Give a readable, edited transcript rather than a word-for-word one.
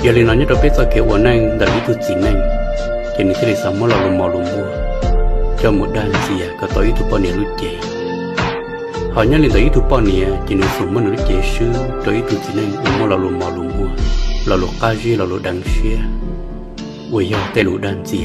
giờ liền nói nhất đó biết sao kiểuวันนั้นแต่ที่ตัวจริงนั่นจะนี่ที่ได้สามารถเราลงมอลงมัวcho một đàn gì có tới tụ bao nhiêu lúc chế họ nhớ lên tới tụ bao nhiêu chỉ nên sống mà nó chế sư tới tụ chỉ nên mua là lùm mua là lục ca gì là lục đằng xia bây giờ tay lục đàn gì